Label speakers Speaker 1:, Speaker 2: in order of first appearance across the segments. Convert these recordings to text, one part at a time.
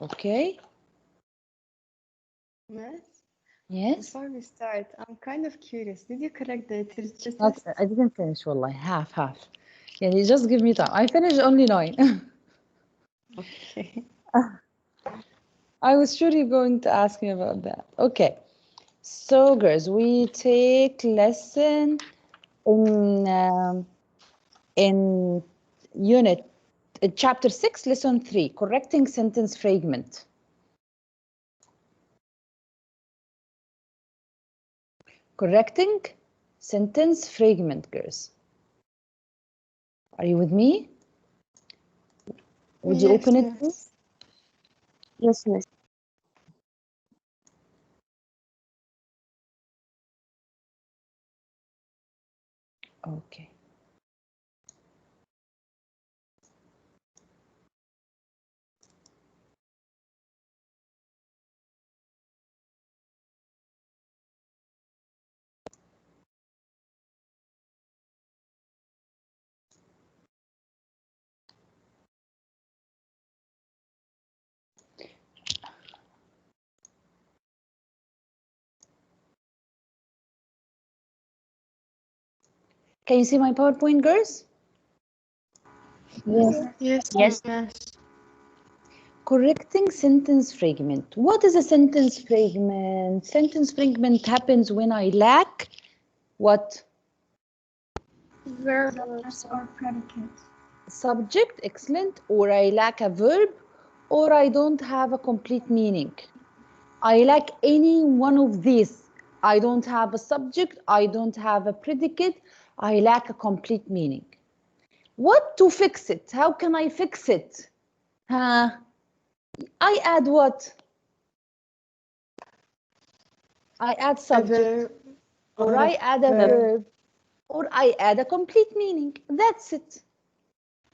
Speaker 1: Okay.
Speaker 2: Miss?
Speaker 1: Yes.
Speaker 2: Before we start, I'm kind of curious. Did you correct the literature
Speaker 1: Not,
Speaker 2: test?
Speaker 1: I didn't finish, والله. Half. Yeah, you just give me time. I finished only 9.
Speaker 2: Okay.
Speaker 1: I was sure you're going to ask me about that. Okay. So, girls, we take lesson in unit chapter 6, lesson 3, correcting sentence fragment. Correcting sentence fragment, girls. Are you with me? Would you
Speaker 2: Yes,
Speaker 1: open it,
Speaker 2: miss.
Speaker 1: please?
Speaker 3: Yes, miss.
Speaker 1: Okay. Can you see my PowerPoint, girls?
Speaker 3: Yes.
Speaker 2: Yes,
Speaker 3: Yes.
Speaker 2: miss.
Speaker 1: Correcting sentence fragment. What is a sentence fragment? Sentence fragment happens when I lack what?
Speaker 3: Verbs or predicates.
Speaker 1: Subject, excellent, or I lack a verb, or I don't have a complete meaning. I lack any one of these. I don't have a subject, I don't have a predicate, I lack a complete meaning. What to fix it? How can I fix it? I add what? I add subject, or I add a verb, or I add a complete meaning. That's it.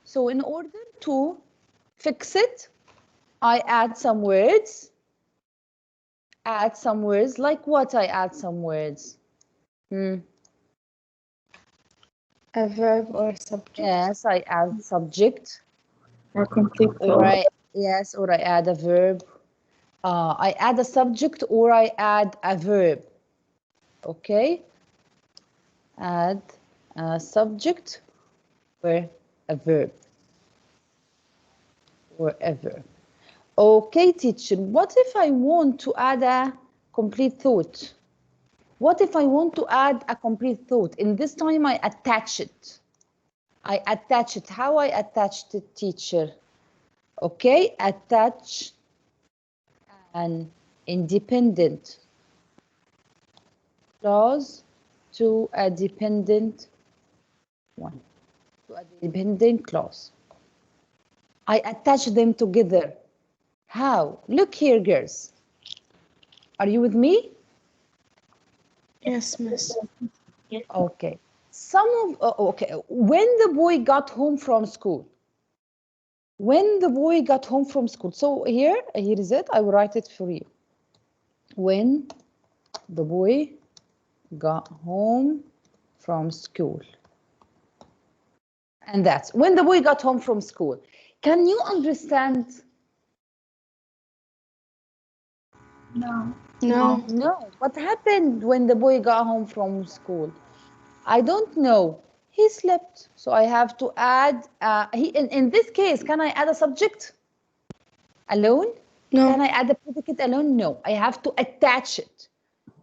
Speaker 1: So in order to fix it, I add some words. Add some words. Like what I add some words?
Speaker 2: A verb or subject.
Speaker 1: Yes, I add subject.
Speaker 3: Or complete
Speaker 1: Or I add a verb. I add a subject or I add a verb. Okay. Add a subject or a verb. Or a verb. Okay, teacher. What if I want to add a complete thought? What if I want to add a complete thought? In this time, I attach it. I attach it. How I attach it, teacher? Okay, attach an independent clause to a dependent one, to a dependent clause. I attach them together. How? Look here, girls. Are you with me?
Speaker 2: Yes, miss.
Speaker 1: Okay. Okay. When the boy got home from school. When the boy got home from school. So here is it. I will write it for you. When the boy got home from school. And that's when the boy got home from school. Can you understand?
Speaker 3: No.
Speaker 2: No.
Speaker 1: No. What happened when the boy got home from school? I don't know. He slept. So I have to add, in this case, can I add a subject alone?
Speaker 2: No.
Speaker 1: Can I add a predicate alone? No. I have to attach it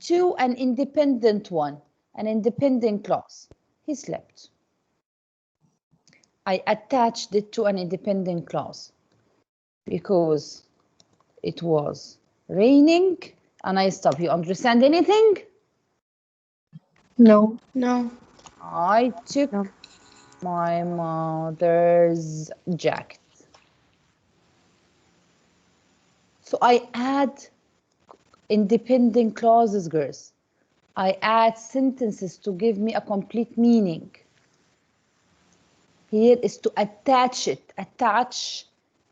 Speaker 1: to an independent one, an independent clause. He slept. I attached it to an independent clause because it was raining and I stopped. You understand anything?
Speaker 3: No.
Speaker 2: No.
Speaker 1: I took my mother's jacket. So I add independent clauses, girls. I add sentences to give me a complete meaning. Here is to attach it, attach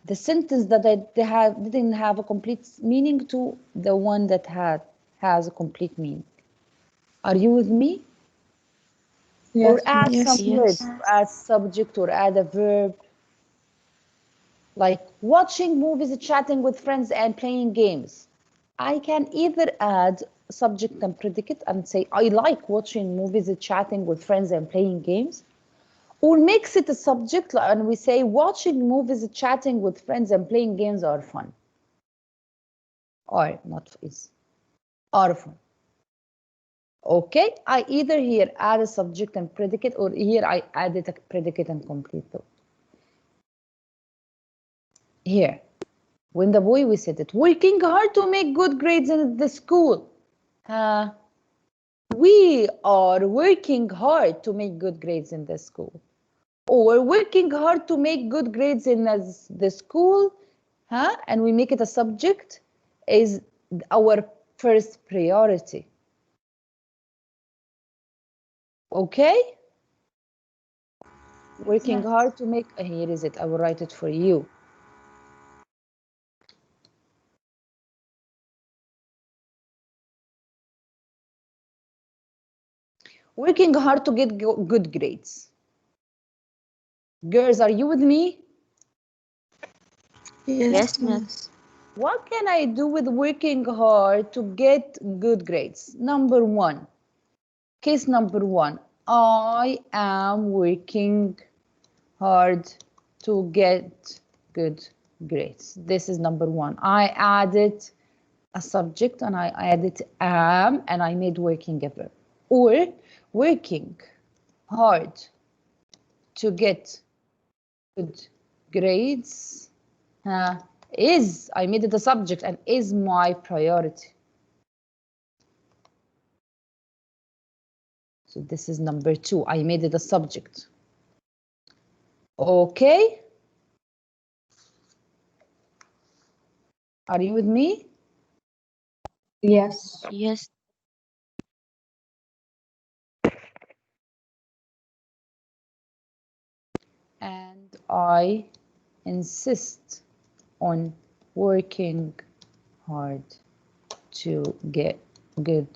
Speaker 1: the sentence that didn't have a complete meaning to the one that has a complete meaning. Are you with me?
Speaker 3: Yes.
Speaker 1: Or add
Speaker 2: Yes,
Speaker 1: some
Speaker 2: yes.
Speaker 1: words, add subject or add a verb. Like watching movies, chatting with friends, and playing games. I can either add subject and predicate and say, I like watching movies, chatting with friends, and playing games. Or mix it a subject and we say, watching movies, chatting with friends, and playing games are fun. Or not is, are fun. Okay, I either here add a subject and predicate, or here I added a predicate and complete thought. Here, when the boy, we said it, working hard to make good grades in the school. We are working hard to make good grades in the school. Or working hard to make good grades in the school, and we make it a subject, is our first priority. Okay? Working hard to make, here is it, I will write it for you. Working hard to get good grades. Girls, are you with me?
Speaker 3: Yes, miss.
Speaker 1: What can I do with working hard to get good grades? Number one, case number one, I am working hard to get good grades. This is number one. I added a subject and I added am and I made working a verb. Or working hard to get good grades is, I made it a subject and is my priority. So this is number two. I made it a subject. Okay. Are you with me?
Speaker 3: Yes. Yes.
Speaker 1: And I insist on working hard to get good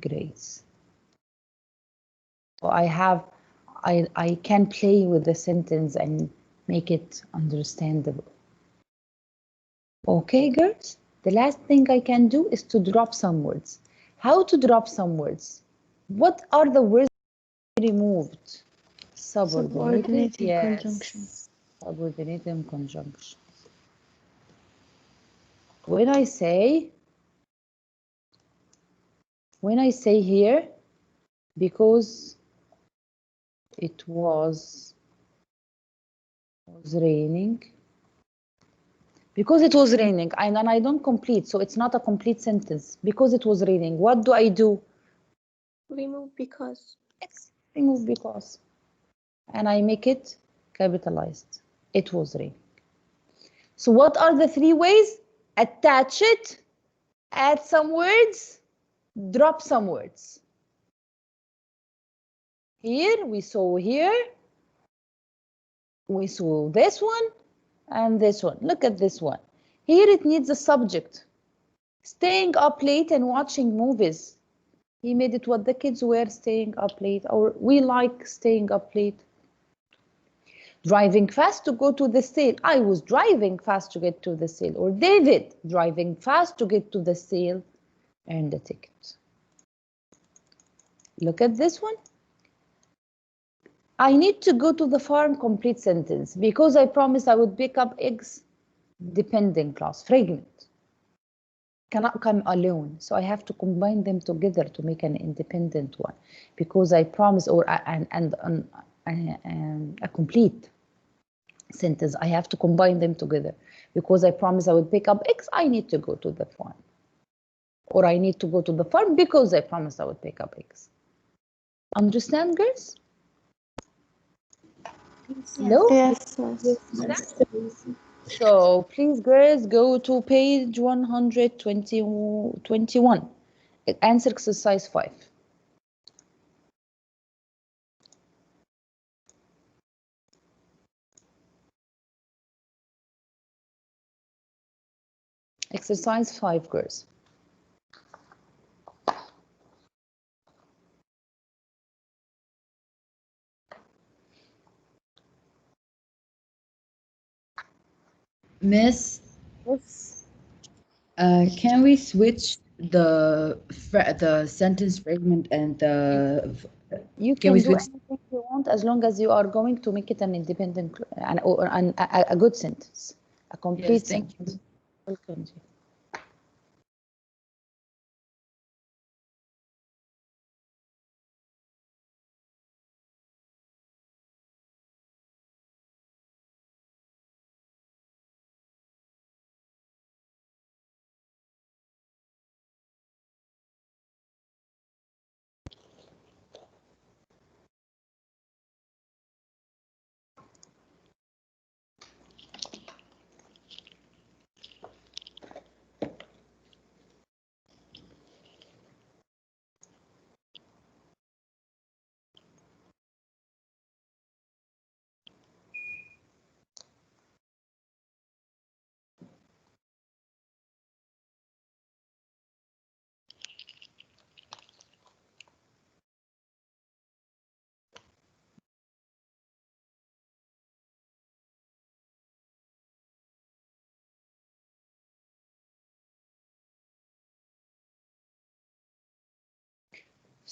Speaker 1: grades. So I can play with the sentence and make it understandable. Okay, girls? The last thing I can do is to drop some words. How to drop some words? What are the words removed? Subordinated, yes.
Speaker 2: conjunctions.
Speaker 1: Subordinated conjunctions. When I say here, because it was raining, because it was raining, and I don't complete, so it's not a complete sentence. Because it was raining, what do I do?
Speaker 3: Remove because.
Speaker 1: It's remove because. And I make it capitalized. It was raining. So what are the three ways? Attach it, add some words, drop some words. Here, we saw this one and this one. Look at this one. Here it needs a subject. Staying up late and watching movies. He made it what the kids were staying up late, or we like staying up late. Driving fast to go to the sale. I was driving fast to get to the sale. Or David driving fast to get to the sale and the ticket. Look at this one. I need to go to the farm, complete sentence, because I promised I would pick up eggs. Dependent clause, fragment. Cannot come alone, so I have to combine them together to make an independent one, because I promise, or a complete sentence, I have to combine them together. Because I promise I would pick up eggs, I need to go to the farm. Or I need to go to the farm because I promised I would pick up eggs. Understand, girls? No?
Speaker 2: Yes.
Speaker 1: So please, girls, go to page 121. Answer exercise 5. Exercise 5, girls. Miss,
Speaker 3: Yes.
Speaker 1: can we switch the sentence fragment and the
Speaker 4: You
Speaker 1: can we
Speaker 4: can do
Speaker 1: switch?
Speaker 4: anything you want as long as you are going to make it an independent, or a good sentence, a complete
Speaker 1: Yes, thank
Speaker 4: sentence.
Speaker 1: you.
Speaker 4: Welcome. Ji.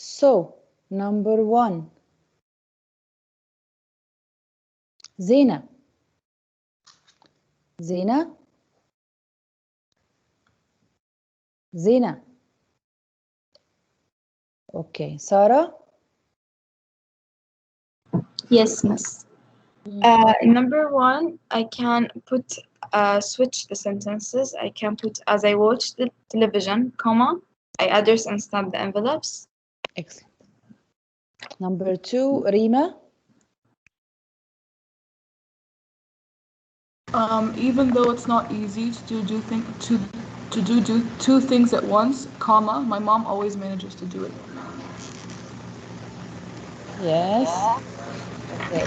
Speaker 4: So, number one, Zena. Zena. Zena. Okay, Sarah.
Speaker 5: Yes, miss. Number one, I can switch the sentences. I can put as I watch the television, comma, I address and stamp the envelopes.
Speaker 4: Excellent. Number two, Rima.
Speaker 6: Even though it's not easy to do two things at once, comma, my mom always manages to do it.
Speaker 4: Yes. Okay.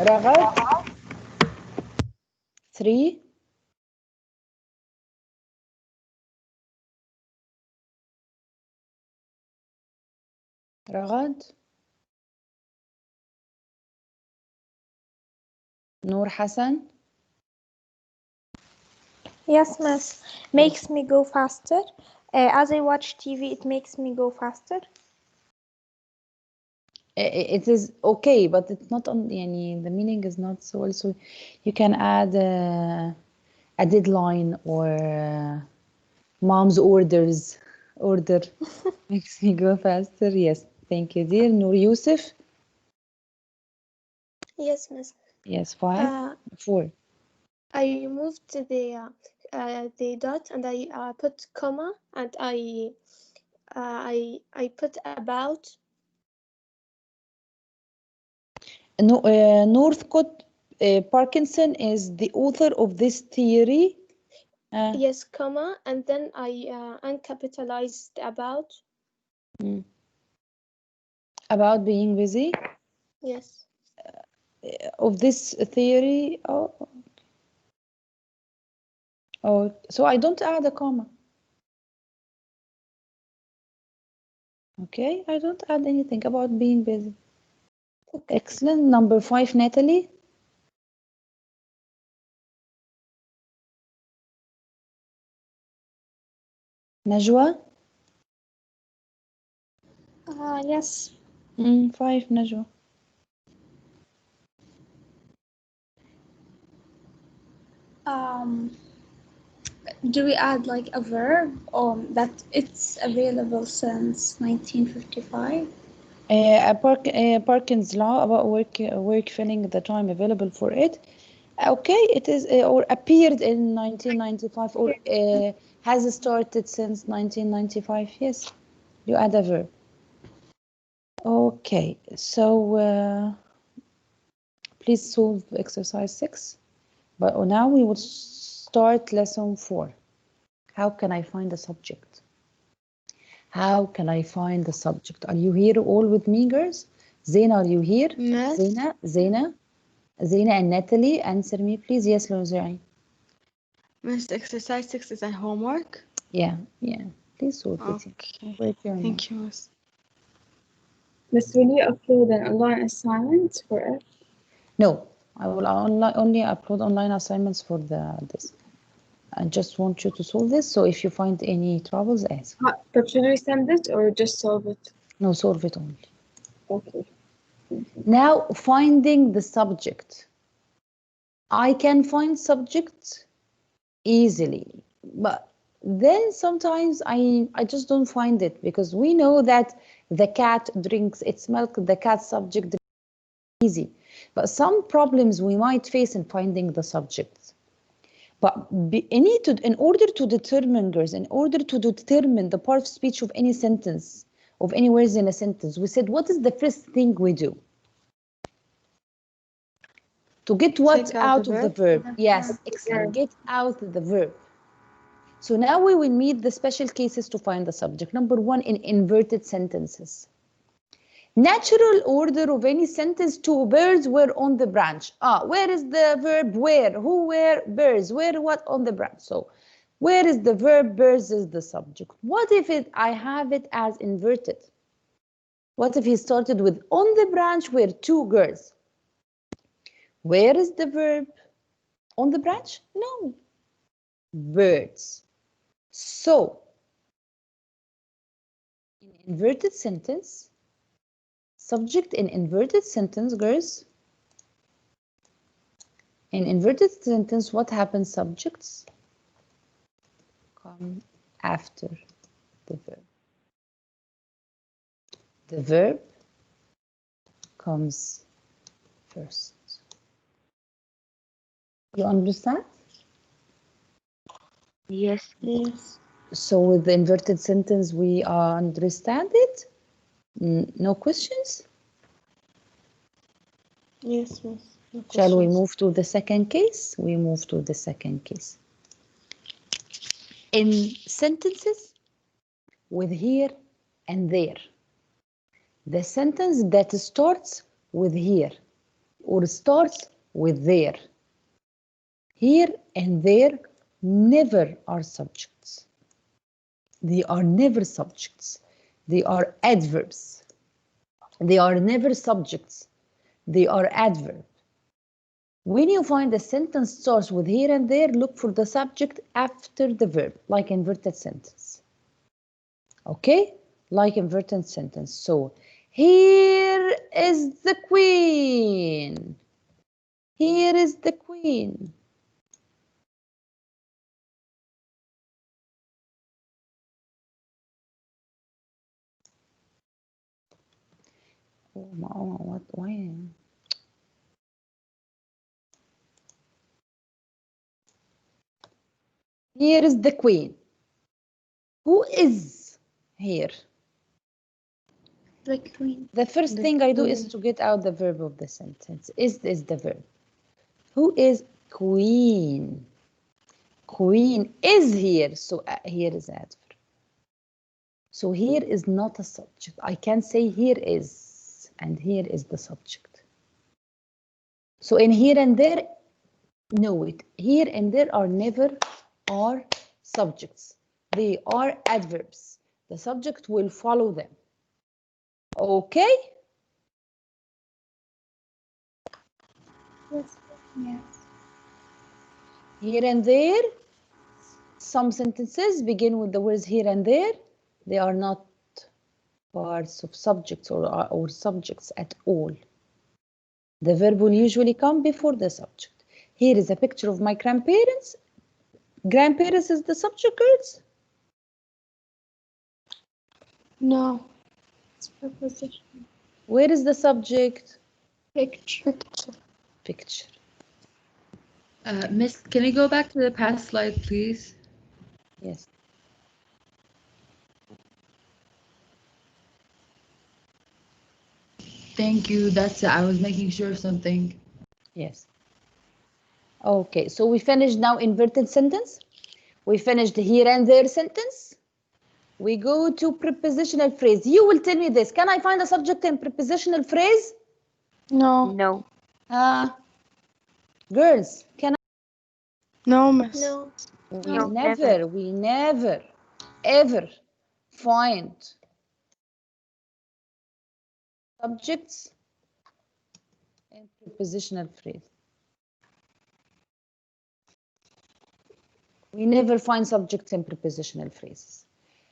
Speaker 4: Ragad. Three. Ragad. Noor Hassan.
Speaker 3: Yes, miss. Makes me go faster. As I watch TV, it makes me go faster.
Speaker 4: It is okay, but it's not on. يعني, the meaning is not so. Also, you can add a deadline or mom's orders. Order makes me go faster. Yes, thank you, dear. Noor Yusuf.
Speaker 3: Yes, miss.
Speaker 4: Yes, 5,
Speaker 3: Uh,
Speaker 4: 4.
Speaker 3: I removed the dot and I put comma and I put about.
Speaker 4: No, Northcott Parkinson is the author of this theory.
Speaker 3: Yes, comma, and then I uncapitalized about.
Speaker 4: About being busy.
Speaker 3: Yes.
Speaker 4: Of this theory. Oh, so I don't add a comma. Okay, I don't add anything about being busy.
Speaker 3: Okay.
Speaker 4: Excellent. Number 5, Natalie. Najwa.
Speaker 3: Yes.
Speaker 4: 5, Najwa.
Speaker 7: Do we add like a verb or that it's available since 1955?
Speaker 4: Parkin's law about work filling the time available for it. Okay, it is or appeared in 1995 or has started since 1995. Yes, you add a verb. Okay, so please solve exercise 6. But now we will start lesson 4. How can I find the subject? How can I find the subject? Are you here all with me, girls? Zena, are you here?
Speaker 2: Miss?
Speaker 4: Zena and Natalie, answer me, please. Yes, Lozai.
Speaker 2: Miss, exercise 6 is a homework?
Speaker 4: Yeah. Please solve it.
Speaker 2: Okay.
Speaker 4: Wait your mind.
Speaker 2: Thank you, Miss.
Speaker 7: Miss, will you upload an online assignment for it?
Speaker 4: No, I will only upload online assignments for this. I just want you to solve this. So if you find any troubles, ask.
Speaker 5: But should we send it or just solve it?
Speaker 4: No, solve it only.
Speaker 5: Okay.
Speaker 4: Now, finding the subject. I can find subjects easily, but then sometimes I just don't find it because we know that the cat drinks its milk, the cat subject easy. But some problems we might face in finding the subject. But in order to determine, girls, in order to determine the part of speech of any sentence, of any words in a sentence, we said, what is the first thing we do? To get what
Speaker 2: Take out
Speaker 4: out
Speaker 2: the
Speaker 4: of the
Speaker 2: verb.
Speaker 4: verb? Yes, excellent. Get out the verb. So now we will meet the special cases to find the subject. Number one, in inverted sentences. Natural order of any sentence, two birds were on the branch. Where is the verb where? Who were birds? Where what on the branch? So where is the verb? Birds is the subject. What if I have it as inverted? What if he started with on the branch were two girls? Where is the verb? On the branch? No. Birds. So in inverted sentence, subject in inverted sentence, girls. In inverted sentence, what happens? Subjects come after the verb. The verb comes first. You understand?
Speaker 5: Yes.
Speaker 7: Yes.
Speaker 4: So with the inverted sentence, we understand it? No questions?
Speaker 2: Yes, miss. No
Speaker 4: Shall we
Speaker 2: questions.
Speaker 4: move to the second case? We move to the second case. In sentences with here and there, the sentence that starts with here or starts with there, here and there never are subjects. They are never subjects. They are adverbs. They are never subjects. They are adverbs. When you find a sentence starts with here and there, look for the subject after the verb, like inverted sentence. Okay? Like inverted sentence. So, here is the queen. Here is the queen. What? Why? Here is the queen. Who is here?
Speaker 7: The queen.
Speaker 4: The first thing I do is to get out the verb of the sentence. Is the verb. Who is queen? Queen is here. So here is adverb. So here is not a subject. I can say here is, and here is the subject. So in here and there, know it. Here and there are never are subjects. They are adverbs. The subject will follow them. Okay?
Speaker 7: Yes. Yes.
Speaker 4: Here and there, some sentences begin with the words here and there. They are not parts of subjects or subjects at all. The verb will usually come before the subject. Here is a picture of my grandparents. Grandparents is the subject, girls?
Speaker 7: No. It's preposition.
Speaker 4: Where is the subject?
Speaker 7: Picture.
Speaker 4: Picture.
Speaker 6: Miss, can you go back to the past slide, please?
Speaker 4: Yes.
Speaker 6: Thank you. That's it. I was making sure of something.
Speaker 4: Yes. Okay, so we finished now inverted sentence. We finished here and there sentence. We go to prepositional phrase. You will tell me this. Can I find a subject in prepositional phrase?
Speaker 3: No.
Speaker 5: No.
Speaker 4: Girls, can I?
Speaker 2: No, miss.
Speaker 7: No.
Speaker 5: No, never.
Speaker 4: We never, ever find subjects in prepositional phrase.
Speaker 1: We never find subjects in prepositional phrases.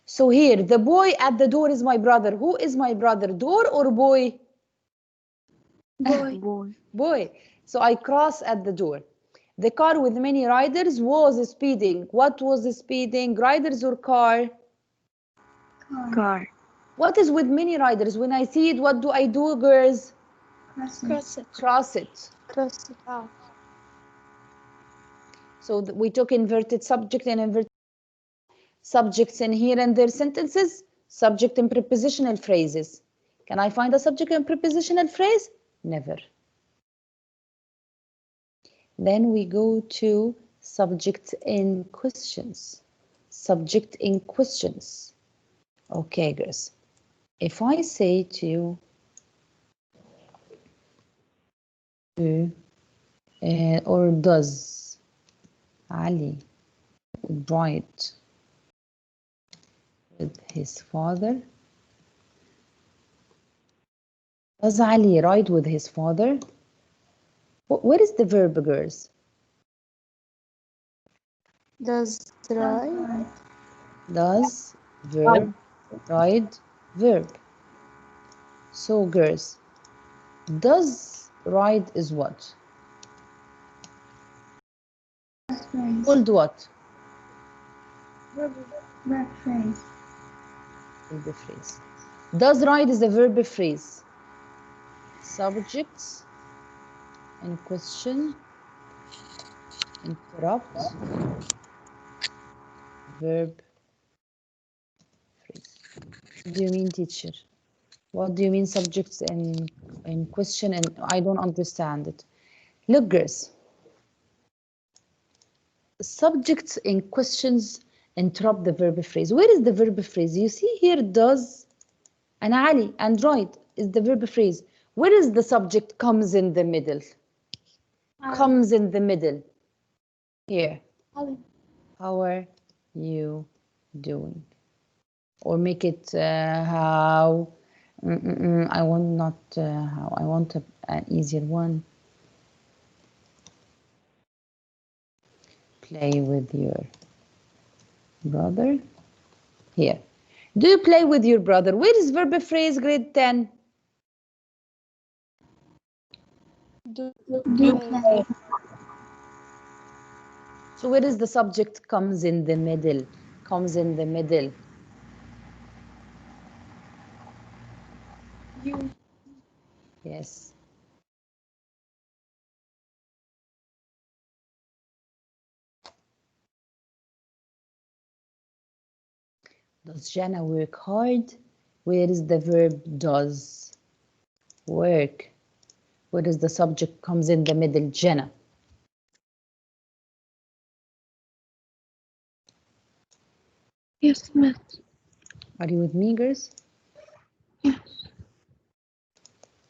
Speaker 1: So here, the boy at the door is my brother. Who is my brother, door or boy?
Speaker 7: Boy.
Speaker 1: Boy. So I cross at the door. The car with many riders was speeding. What was speeding? Riders or car?
Speaker 5: Car.
Speaker 1: What is with many riders? When I see it, what do I do, girls?
Speaker 3: Cross it.
Speaker 1: Cross it.
Speaker 3: Cross it out.
Speaker 1: So we took inverted subject and inverted subjects in here and their sentences. Subject in prepositional phrases. Can I find a subject in prepositional phrase? Never. Then we go to subject in questions. Subject in questions. Okay, girls. If I say to you, or does Ali write with his father? Does Ali ride with his father? Where is the verb, girls?
Speaker 3: Does ride.
Speaker 1: Does, verb, ride, verb. So, girls, does ride is what? Called what?
Speaker 7: Verb phrase.
Speaker 1: Verb phrase. Does ride is a verb phrase. Subjects in question, interrupt, verb phrase. What do you mean, teacher? What do you mean subjects in question? And I don't understand it. Look, girls. Subjects in questions interrupt the verb phrase. Where is the verb phrase? You see here does and Ali and ride is the verb phrase. Where is the subject comes in the middle? Comes in the middle. Here. How are you doing? Or make it how. I want not how. I want an easier one. Play with your brother. Here. Do you play with your brother? Where is verb phrase grade 10?
Speaker 3: Do
Speaker 7: play.
Speaker 1: So where is the subject comes in the middle? Comes in the middle.
Speaker 7: You.
Speaker 1: Yes. Does Jana work hard? Where is the verb does? Work. Where is the subject comes in the middle? Jana.
Speaker 5: Yes, Miss.
Speaker 1: Are you with me, girls?
Speaker 5: Yes.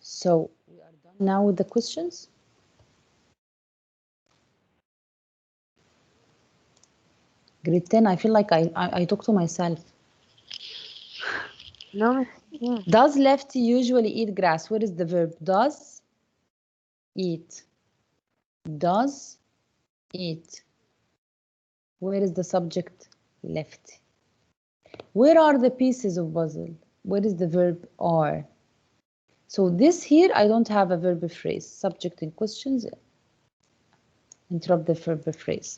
Speaker 1: So we are done now with the questions. Grade 10, I feel like I talk to myself.
Speaker 5: No, yeah.
Speaker 1: Does Lefty usually eat grass? Where is the verb? Does eat. Does eat. Where is the subject? Lefty. Where are the pieces of puzzle? Where is the verb are? So this here, I don't have a verb phrase. Subject in questions, interrupt the verb phrase.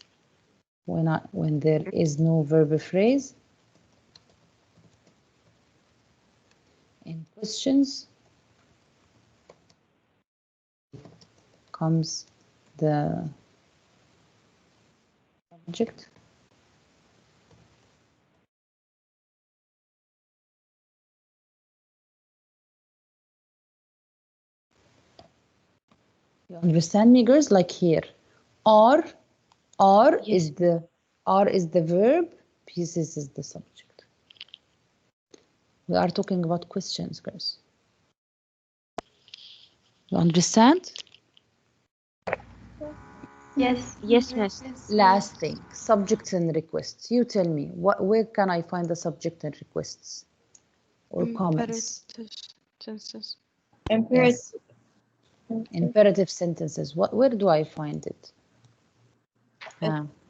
Speaker 1: When there is no verb phrase, in questions comes the subject. You understand me, girls? Like here, are
Speaker 5: Yes.
Speaker 1: is the verb, pieces is the subject. We are talking about questions, girls. You understand?
Speaker 7: Yes.
Speaker 5: Yes, Miss.
Speaker 1: Last thing, subjects and requests. You tell me, where can I find the subject and requests or comments?
Speaker 5: Sentences.
Speaker 1: Yes. Imperative sentences. Where do I find it?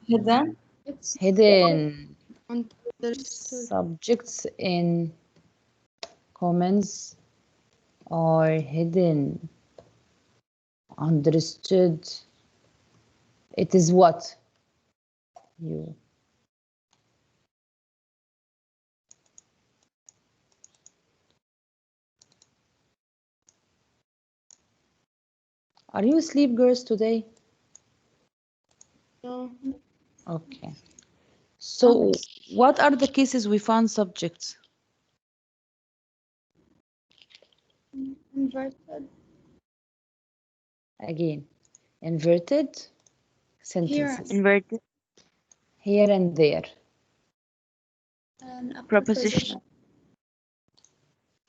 Speaker 5: Hidden.
Speaker 7: It's
Speaker 4: Hidden
Speaker 7: understood.
Speaker 4: subjects in comments are hidden. Understood. It is what? You. Are you asleep, girls, today?
Speaker 2: No.
Speaker 4: Okay. So, what are the cases we found subjects?
Speaker 7: Inverted.
Speaker 4: Again, inverted
Speaker 7: Here
Speaker 4: sentences.
Speaker 5: Inverted
Speaker 4: Here and there.
Speaker 7: and a
Speaker 5: preposition.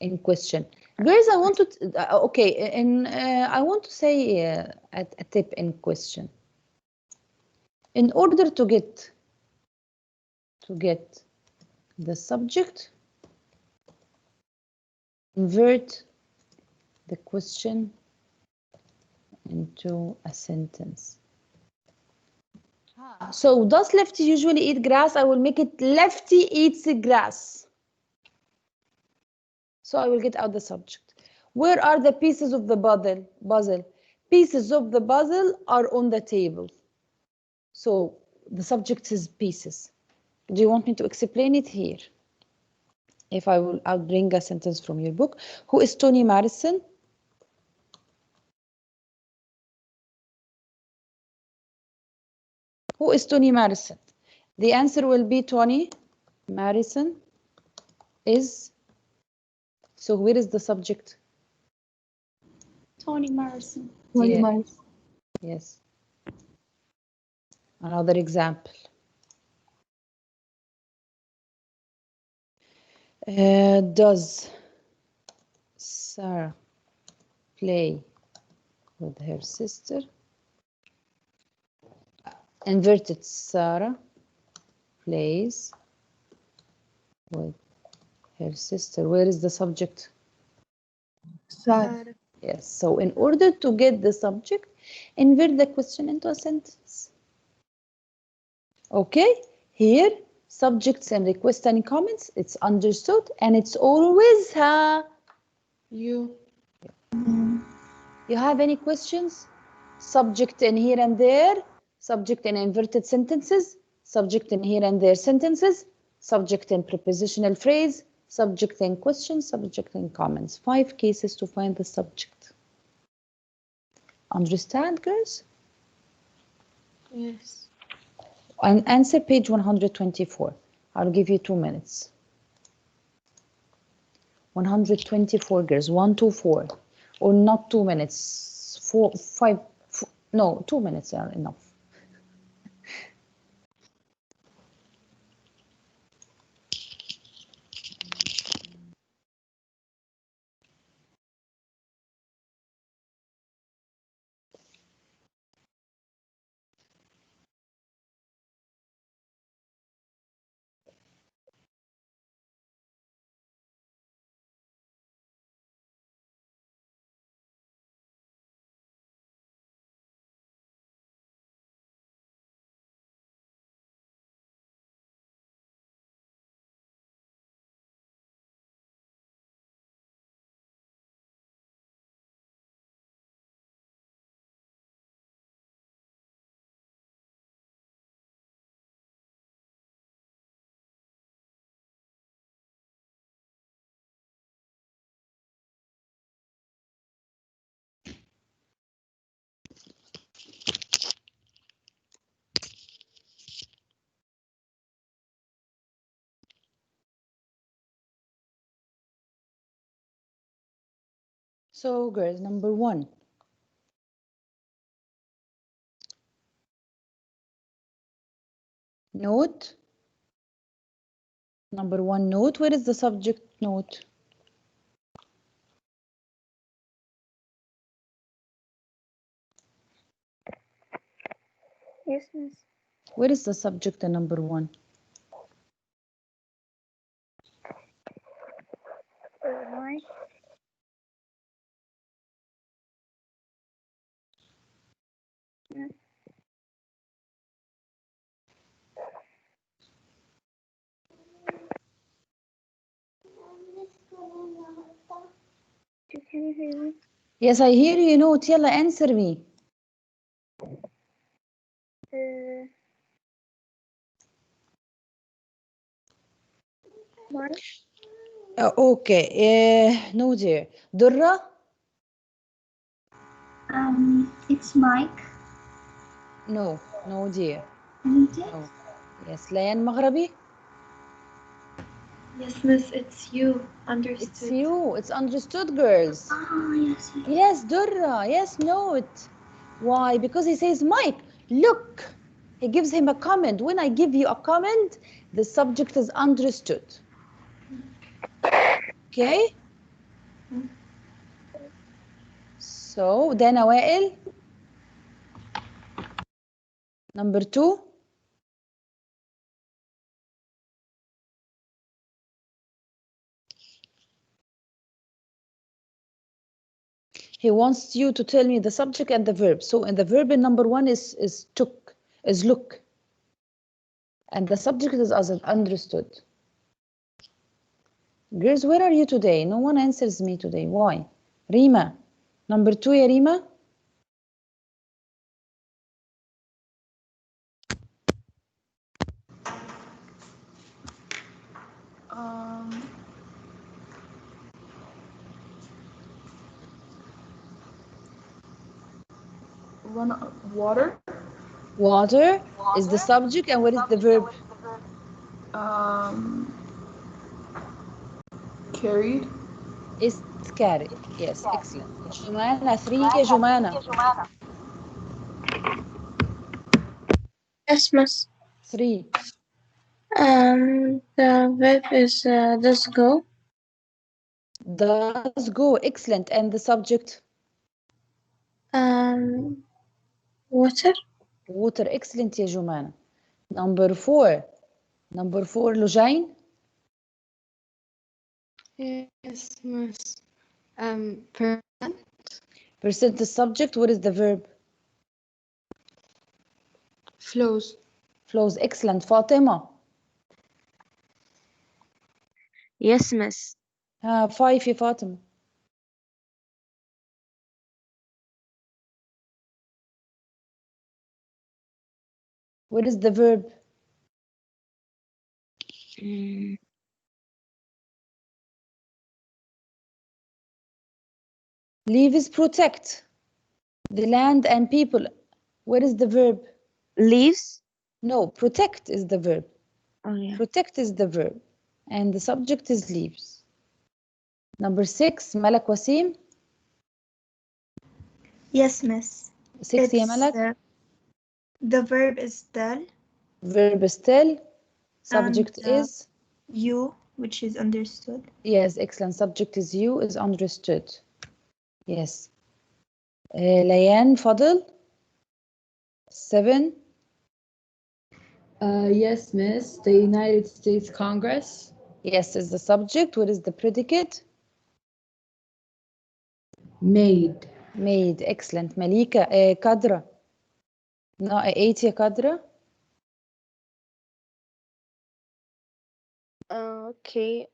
Speaker 4: In question. Girls, I want to, okay, and I want to say a tip in question. In order to get the subject, convert the question into a sentence. So, does Lefty usually eat grass? I will make it Lefty eats grass. So I will get out the subject. Where are the pieces of the puzzle? Pieces of the puzzle are on the table. So the subject is pieces. Do you want me to explain it here? If I'll bring a sentence from your book. Who is Toni Morrison? Who is Toni Morrison? The answer will be Toni Morrison is. So where is the subject?
Speaker 7: Toni Morrison.
Speaker 4: Yeah. Yes. Another example. Does Sarah play with her sister? Inverted. Sarah plays with her sister. Where is the subject?
Speaker 2: Sarah.
Speaker 4: Yes. So in order to get the subject, invert the question into a sentence. Okay. Here, subjects and requests and comments, it's understood, and it's always
Speaker 2: You.
Speaker 4: You have any questions? Subject in here and there, subject in inverted sentences, subject in here and there sentences, subject in prepositional phrase, subject in questions, subject in comments. 5 cases to find the subject. Understand, girls?
Speaker 2: Yes.
Speaker 4: And answer page 124. I'll give you 2 minutes. 124, girls. 124. Or not 2 minutes. 4, 5. No, 2 minutes are enough. So, girls, number 1. Note. Number 1, note. Where is the subject? Note.
Speaker 3: Yes, miss.
Speaker 4: Where is the subject in number 1?
Speaker 3: Right. Can you hear me?
Speaker 1: Yes, I hear you, Note. يلا answer me.
Speaker 3: Mark?
Speaker 1: Okay. No, dear. درة.
Speaker 7: It's Mike.
Speaker 1: No, no, dear.
Speaker 7: Isn't it?
Speaker 1: No. Yes, ليان مغربي.
Speaker 5: Yes, miss, it's you.
Speaker 1: It's
Speaker 5: Understood.
Speaker 1: you. It's understood, girls.
Speaker 7: Ah, yes, yes.
Speaker 1: Yes, Durra. Yes, Note. Why? Because he says, Mike, look. He gives him a comment. When I give you a comment, the subject is understood. Okay? So, Dana Wael. Number 2. He wants you to tell me the subject and the verb. So, and the verb in number 1 is took, is look. And the subject is as understood. Girls, where are you today? No one answers me today. Why? Rima. Number 2, ya Rima.
Speaker 6: Run water.
Speaker 1: Water is the subject, and what is the verb?
Speaker 6: Carried.
Speaker 1: Is carried. Yes, excellent. Jumana 3, ya Jumana.
Speaker 3: Yes, miss.
Speaker 1: 3.
Speaker 3: The verb is does go.
Speaker 1: Does go. Excellent. And the subject?
Speaker 3: Water.
Speaker 1: Water. Excellent, ya Jumana. Number 4. Number 4, Lujain.
Speaker 2: Yes, miss. Percent.
Speaker 1: Percent is subject. What is the verb?
Speaker 2: Flows.
Speaker 1: Flows. Excellent. Fatima.
Speaker 8: Yes, miss.
Speaker 1: 5 يا فاطمة. What is the verb? Leave is protect the land and people. What is the verb?
Speaker 8: Leaves?
Speaker 1: No, protect is the verb.
Speaker 8: Oh, yeah.
Speaker 1: Protect is the verb. And the subject is leaves. Number 6, Malak Wasim.
Speaker 3: Yes, miss.
Speaker 1: 6 يا ملك.
Speaker 3: The verb is tell.
Speaker 1: Verb is tell. Subject
Speaker 3: And,
Speaker 1: is?
Speaker 3: You, which is understood.
Speaker 1: Yes, excellent. Subject is you, is understood. Yes. Layan, Fadl. 7.
Speaker 9: Yes, miss. The United States Congress.
Speaker 1: Yes, is the subject. What is the predicate?
Speaker 9: Made.
Speaker 1: Made. Excellent. Malika. Kadra. No, 8 يا Kadra.
Speaker 8: Okay.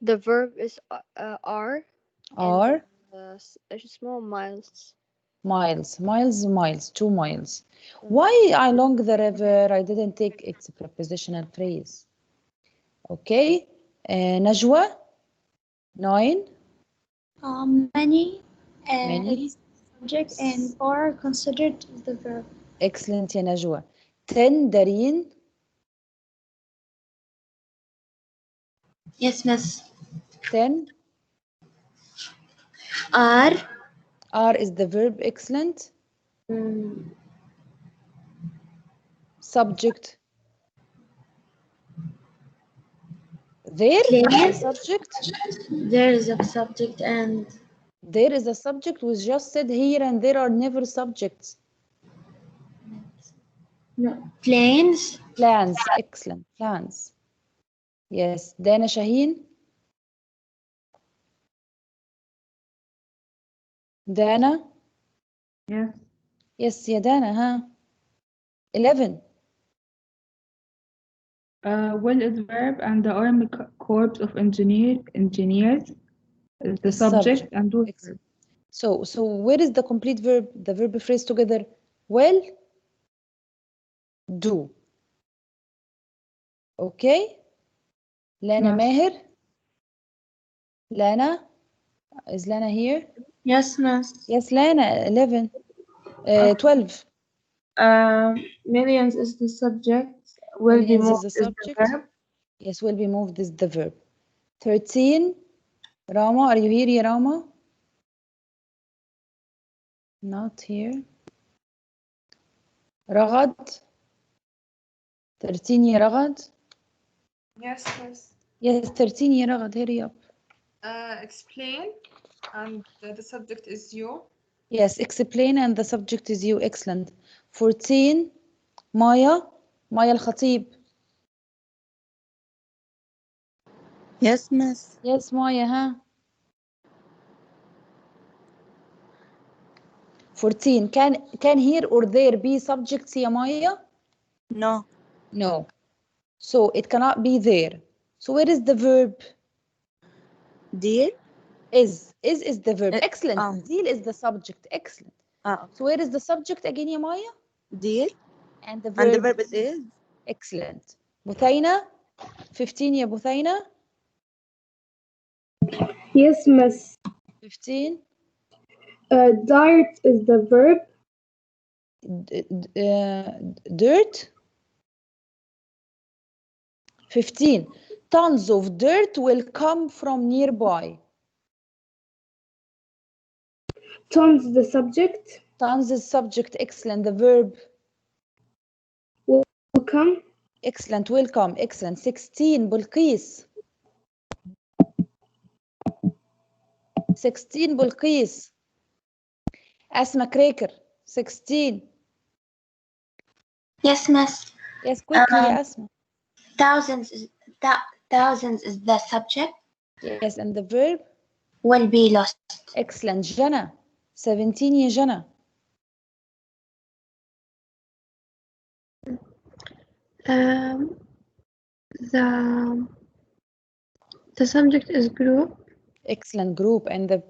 Speaker 8: The verb is are.
Speaker 1: Are.
Speaker 8: And small miles.
Speaker 1: Miles. Miles, miles. 2 miles. Why along the river I didn't take its prepositional phrase? Okay. Najwa. 9.
Speaker 7: Many.
Speaker 1: Many.
Speaker 7: It's subject and are considered the verb.
Speaker 1: Excellent يا نجوى. 10 دارين.
Speaker 3: Yes, miss.
Speaker 1: 10.
Speaker 3: Are.
Speaker 1: Are is the verb. Excellent. Subject. There is a subject.
Speaker 3: There is a subject and
Speaker 1: There is a subject. We just said here and there are never subjects.
Speaker 3: planes.
Speaker 1: Plans. Excellent. Plans. Yes. Dana Shaheen. Dana.
Speaker 9: Yes.
Speaker 1: Yes يا دانا. 11.
Speaker 5: Will is verb and the Army Corps of Engineers is the subject and do is verb.
Speaker 4: So where is the complete verb? The verb phrase together. Will, do. Okay. Lana
Speaker 5: Yes.
Speaker 4: Maher. Lana, is Lana here?
Speaker 5: Yes, miss.
Speaker 4: Yes, Lana. 11. 12.
Speaker 5: Millions is the subject. Will be
Speaker 4: Millions
Speaker 5: moved
Speaker 4: is the subject.
Speaker 5: verb.
Speaker 4: Yes, will be moved is the verb. 13. Rama, are you here, Rama? Not here. Ragad. 13 يا رغد.
Speaker 5: Yes, miss.
Speaker 4: Yes, 13 يا رغد. Hurry up.
Speaker 5: Explain and the subject is you.
Speaker 4: Yes, explain and the subject is you. Excellent. 14. مايا. مايا الخطيب.
Speaker 10: Yes, miss.
Speaker 4: Yes, مايا, ها. 14. Can here or there be subjects يا مايا?
Speaker 10: No.
Speaker 4: No. So it cannot be there. So where is the verb?
Speaker 10: Deal?
Speaker 4: Is the verb. Excellent.
Speaker 10: Oh.
Speaker 4: Deal is the subject. Excellent.
Speaker 10: Okay.
Speaker 4: So where is the subject again يا مايا?
Speaker 10: Deal?
Speaker 4: And the
Speaker 10: And the
Speaker 4: verb?
Speaker 10: verb is?
Speaker 4: Excellent. بثينة. 15 يا بثينة.
Speaker 11: Yes, miss.
Speaker 4: 15.
Speaker 11: Dirt is the verb.
Speaker 4: Dirt. 15. Tons of dirt will come from nearby.
Speaker 11: Tons the subject.
Speaker 4: Tons is subject. Excellent. The verb?
Speaker 11: Welcome.
Speaker 4: Excellent. Welcome. Excellent. 16. بلقيس. 16. بلقيس. أسماء كريكر. 16.
Speaker 12: Yes, miss.
Speaker 4: Yes, quickly, أسماء.
Speaker 12: Thousands is the subject.
Speaker 4: Yes, and the verb?
Speaker 12: Will be lost.
Speaker 4: Excellent. جنى. 17 يا جنى.
Speaker 13: The subject is group.
Speaker 4: Excellent. Group. And the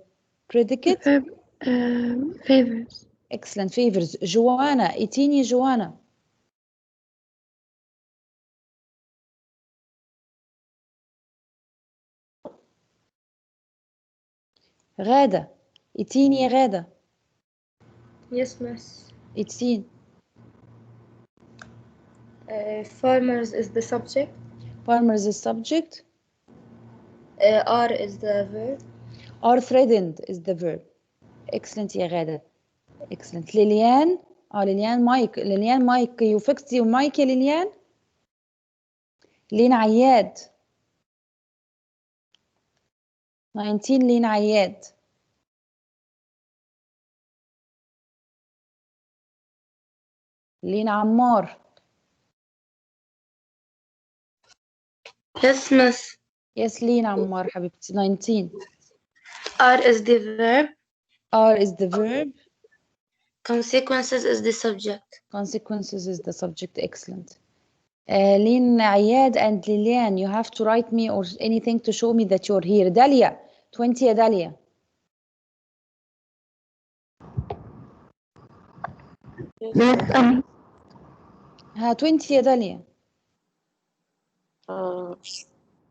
Speaker 4: predicate?
Speaker 13: The verb favors.
Speaker 4: Excellent. Favors. جوانا. 18 يا جوانا. غادة. 18 يا غادة.
Speaker 3: Yes, miss.
Speaker 4: 18.
Speaker 3: Farmers is the subject.
Speaker 4: Farmers is subject.
Speaker 3: Are is the verb.
Speaker 4: Are threatened is the verb. Excellent يا غادة. Excellent. ليليان. ليليان مايك. ليليان مايك. You fixed your mic يا ليليان. لين عياد. 19. لين عياد. لين عمار.
Speaker 12: Yes, miss.
Speaker 4: Yes, لين عمار حبيبتي. 19.
Speaker 12: Are is the verb.
Speaker 4: Are is the verb.
Speaker 12: Consequences is the subject.
Speaker 4: Consequences is the subject. Excellent. Lin Ayad and Lilian, you have to write me or anything to show me that you're here. Dalia, 20 يا Dalia.
Speaker 10: Yes.
Speaker 4: 20 يا Dalia.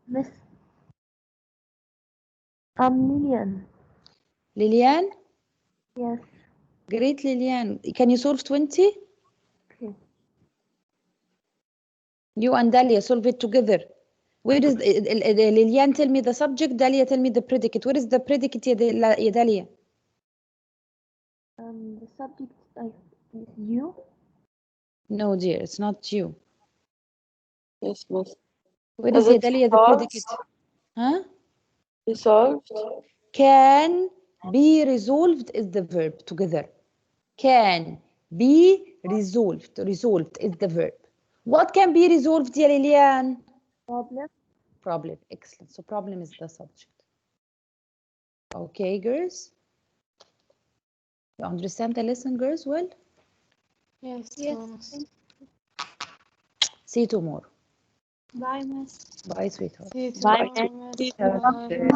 Speaker 13: Miss. Lilian.
Speaker 4: Lilian?
Speaker 13: Yes.
Speaker 4: Great, Lilian. Can you solve 20?
Speaker 13: Okay.
Speaker 4: You and Dalia solve it together. Where is Lilian? Tell me the subject. Dalia, tell me the predicate. Where is the predicate يا Dalia?
Speaker 13: The subject is you.
Speaker 4: No, dear, it's not you.
Speaker 10: Yes, miss.
Speaker 4: Where is يا Dalia the predicate? Huh?
Speaker 10: Resolved.
Speaker 4: Can be resolved is the verb together. Can be resolved. Resolved is the verb. What can be resolved, dear Lilian?
Speaker 13: Problem.
Speaker 4: Problem. Excellent. So problem is the subject. Okay, girls. You understand the lesson, girls, well?
Speaker 13: Yes.
Speaker 7: Yes.
Speaker 4: See you tomorrow.
Speaker 7: Bye, miss.
Speaker 4: Bye, sweetheart.
Speaker 6: See you
Speaker 8: Bye,
Speaker 6: tomorrow.
Speaker 8: miss.
Speaker 4: Have a good day.